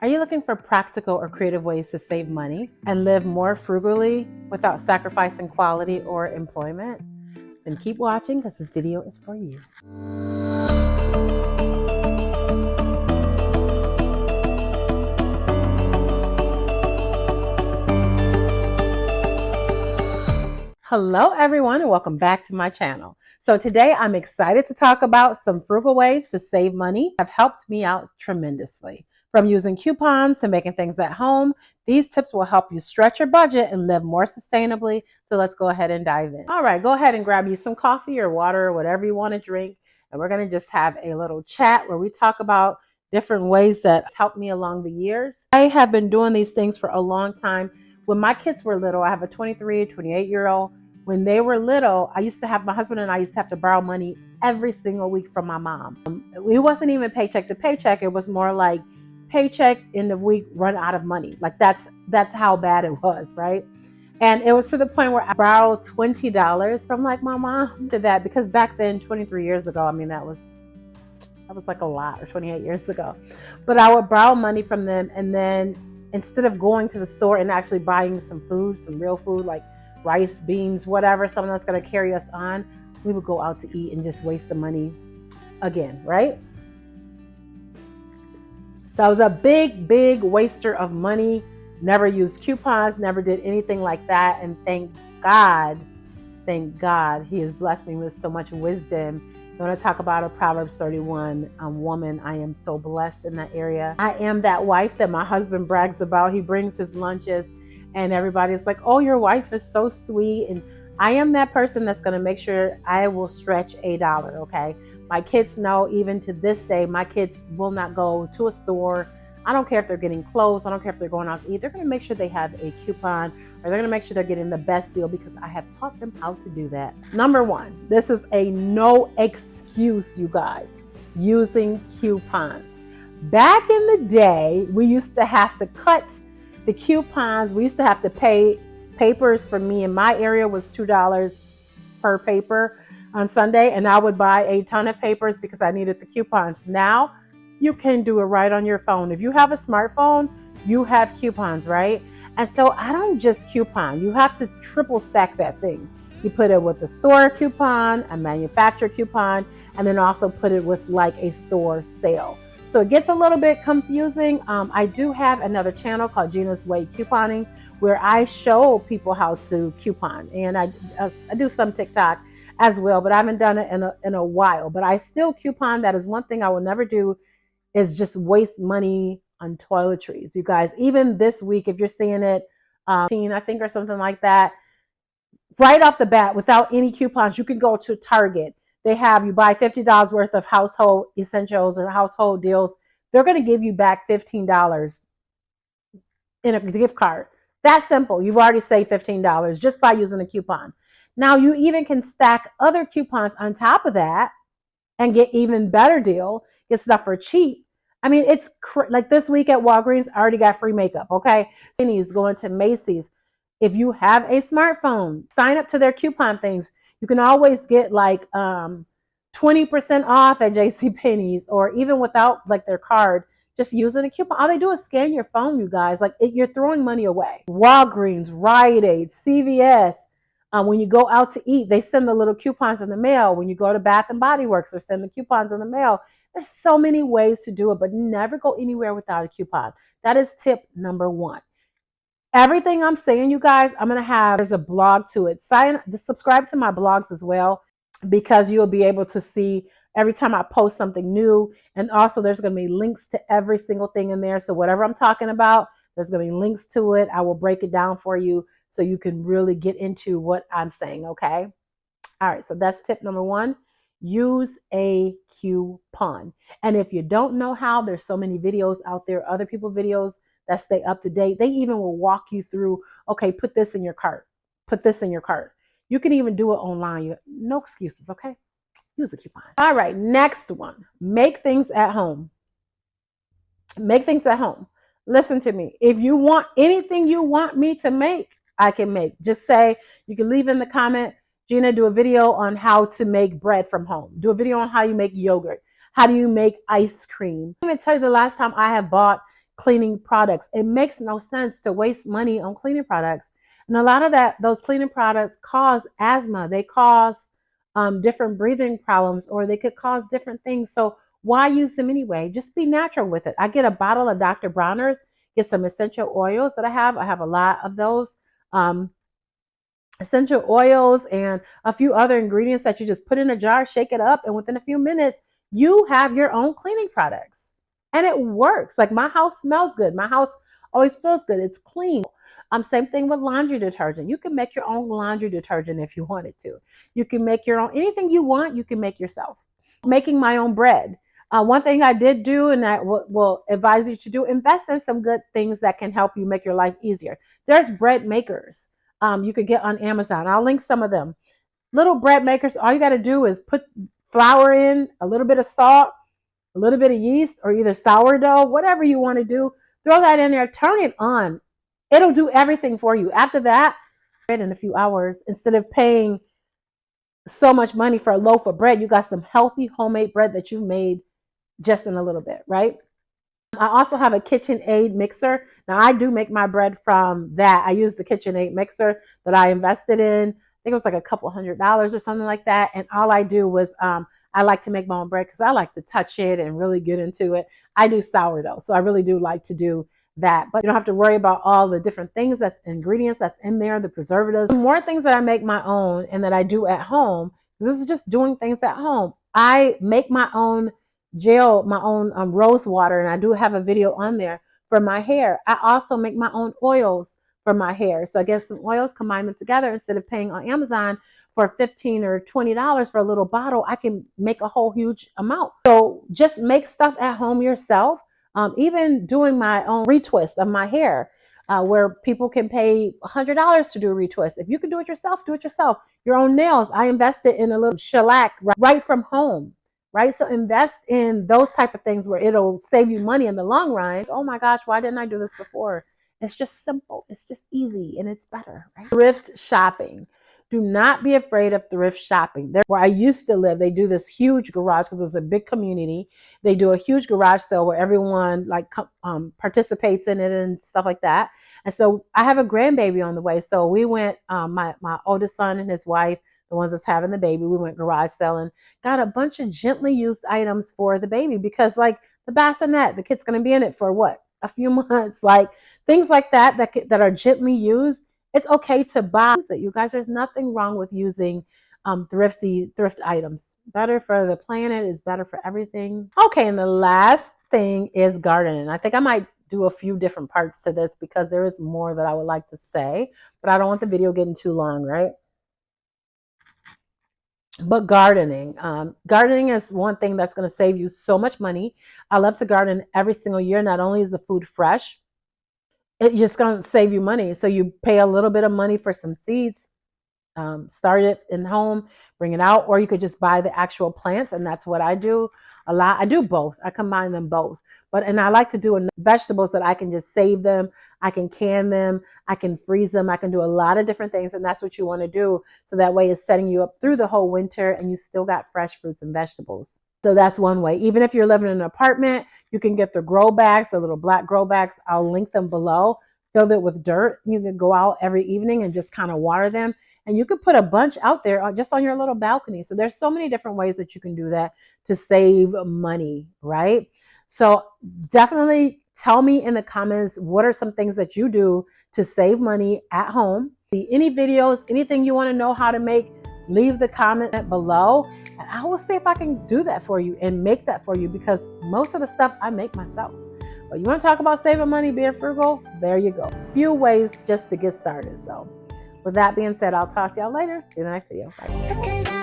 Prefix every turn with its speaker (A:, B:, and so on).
A: Are you looking for practical or creative ways to save money and live more frugally without sacrificing quality or employment? Then keep watching because this video is for you. Hello everyone and welcome back to my channel. So today I'm excited to talk about some frugal ways to save money that have helped me out tremendously. From using coupons to making things at home, these tips will help you stretch your budget and live more sustainably. So let's go ahead and dive in. All right, go ahead and grab you some coffee or water or whatever you want to drink. And we're going to just have a little chat where we talk about different ways that helped me along the years. I have been doing these things for a long time. When my kids were little, I have a 23, 28-year-old. When they were little, my husband and I used to have to borrow money every single week from my mom. It wasn't even paycheck to paycheck. It was more like paycheck in the week, run out of money. Like that's how bad it was, right? And it was to the point where I borrowed $20 from like my mom to that, because back then, 23 years ago, I mean, that was like a lot, or 28 years ago. But I would borrow money from them, and then instead of going to the store and actually buying some food, some real food, like rice, beans, whatever, something that's going to carry us on, we would go out to eat and just waste the money again, right? So I was a big waster of money, never used coupons, never did anything like that. And thank God, he has blessed me with so much wisdom. I want to talk about a Proverbs 31 woman. I am so blessed in that area. I am that wife that my husband brags about. He brings his lunches and everybody's like, oh, your wife is so sweet. And I am that person that's going to make sure I will stretch $1, okay? My kids know, even to this day, my kids will not go to a store. I don't care if they're getting clothes. I don't care if they're going out to eat. They're going to make sure they have a coupon, or they're going to make sure they're getting the best deal, because I have taught them how to do that. Number one, this is a no excuse, you guys, using coupons. Back in the day, we used to have to cut the coupons. We used to have to pay papers. For me in my area was $2 per paper on Sunday, and I would buy a ton of papers because I needed the coupons. Now you can do it right on your phone. If you have a smartphone, you have coupons, right? And so I don't just coupon. You have to triple stack that thing. You put it with a store coupon, a manufacturer coupon, and then also put it with like a store sale. So it gets a little bit confusing. I do have another channel called Gina's Way Couponing, where I show people how to coupon, and I do some TikTok as well, but I haven't done it in a while. But I still coupon. That is one thing I will never do, is just waste money on toiletries. You guys, even this week, if you're seeing it, I think, or something like that, right off the bat, without any coupons, you can go to Target. They have, you buy $50 worth of household essentials or household deals, they're going to give you back $15 in a gift card. That's simple. You've already saved $15 just by using a coupon. Now you even can stack other coupons on top of that and get even better deal, get stuff for cheap. I mean, it's like this week at Walgreens, I already got free makeup, okay? Going to Macy's. If you have a smartphone, sign up to their coupon things. You can always get like 20% off at JCPenney's, or even without like their card, just using a coupon. All they do is scan your phone, you guys. Like you're throwing money away. Walgreens, Rite Aid, CVS. When you go out to eat, they send the little coupons in the mail. When you go to Bath and Body Works, they send the coupons in the mail. There's so many ways to do it, but never go anywhere without a coupon. That is tip number one. Everything I'm saying, you guys, there's a blog to it. Subscribe to my blogs as well, because you'll be able to see every time I post something new. And also there's going to be links to every single thing in there. So whatever I'm talking about, there's going to be links to it. I will break it down for you so you can really get into what I'm saying, okay? All right, so that's tip number one. Use a coupon. And if you don't know how, there's so many videos out there, other people's videos that stay up to date. They even will walk you through, okay, put this in your cart. Put this in your cart. You can even do it online. No excuses, okay? Use a coupon. All right, next one. Make things at home. Make things at home. Listen to me. If you want anything you want me to make, I can make. Just say, you can leave in the comment, Gina, do a video on how to make bread from home. Do a video on how you make yogurt. How do you make ice cream? I'm going to tell you the last time I have bought cleaning products. It makes no sense to waste money on cleaning products. And a lot of those cleaning products cause asthma. They cause different breathing problems, or they could cause different things. So why use them anyway? Just be natural with it. I get a bottle of Dr. Bronner's, get some essential oils that I have. I have a lot of those. Essential oils and a few other ingredients that you just put in a jar, shake it up, and within a few minutes, you have your own cleaning products. And it works. Like, my house smells good. My house always feels good. It's clean. Same thing with laundry detergent. You can make your own laundry detergent if you wanted to. You can make your own, anything you want, you can make yourself. Making my own bread. One thing I did do, and I will advise you to do, invest in some good things that can help you make your life easier. There's bread makers you could get on Amazon. I'll link some of them. Little bread makers, all you got to do is put flour in, a little bit of salt, a little bit of yeast, or either sourdough, whatever you want to do. Throw that in there, turn it on. It'll do everything for you. After that, in a few hours, instead of paying so much money for a loaf of bread, you got some healthy homemade bread that you made just in a little bit, right? I also have a KitchenAid mixer. Now, I do make my bread from that. I use the KitchenAid mixer that I invested in. I think it was like a couple $100 or something like that. And all I do was I like to make my own bread because I like to touch it and really get into it. I do sourdough, so I really do like to do that. But you don't have to worry about all the different things, that's ingredients that's in there, the preservatives. The more things that I make my own and that I do at home, this is just doing things at home. I make my own gel, my own rose water, and I do have a video on there for my hair. I also make my own oils for my hair. So I get some oils, combine them together. Instead of paying on Amazon for $15 or $20 for a little bottle, I can make a whole huge amount. So just make stuff at home yourself. Even doing my own retwist of my hair, where people can pay $100 to do a retwist. If you can do it yourself, do it yourself. Your own nails. I invested in a little shellac right from home. Right? So invest in those type of things where it'll save you money in the long run. Oh my gosh, why didn't I do this before? It's just simple. It's just easy, and it's better. Right? Thrift shopping. Do not be afraid of thrift shopping. Where I used to live, they do this huge garage because it's a big community. They do a huge garage sale where everyone participates in it and stuff like that. And so I have a grandbaby on the way. So we went, my oldest son and his wife, the ones that's having the baby, we went garage selling, got a bunch of gently used items for the baby, because like the bassinet, the kid's going to be in it for what? A few months, like things like that are gently used. It's okay to buy it. You guys, there's nothing wrong with using thrift items. Better for the planet, is better for everything. Okay, and the last thing is gardening. I think I might do a few different parts to this because there is more that I would like to say, but I don't want the video getting too long, right? But gardening is one thing that's going to save you so much money. I love to garden every single year. Not only is the food fresh, it's just going to save you money. So you pay a little bit of money for some seeds, start it in home, bring it out, or you could just buy the actual plants. And that's what I do a lot. I do both. I combine them both. And I like to do vegetables that I can just save them. I can can them. I can freeze them. I can do a lot of different things. And that's what you want to do. So that way it's setting you up through the whole winter and you still got fresh fruits and vegetables. So that's one way. Even if you're living in an apartment, you can get the grow bags, the little black grow bags. I'll link them below. Fill it with dirt. You can go out every evening and just kind of water them. And you could put a bunch out there just on your little balcony. So there's so many different ways that you can do that to save money, right? So definitely tell me in the comments, what are some things that you do to save money at home? Any videos, anything you want to know how to make, leave the comment below. And I will see if I can do that for you and make that for you, because most of the stuff I make myself. But you want to talk about saving money, being frugal? There you go. A few ways just to get started. So with that being said, I'll talk to y'all later. See you in the next video. Bye.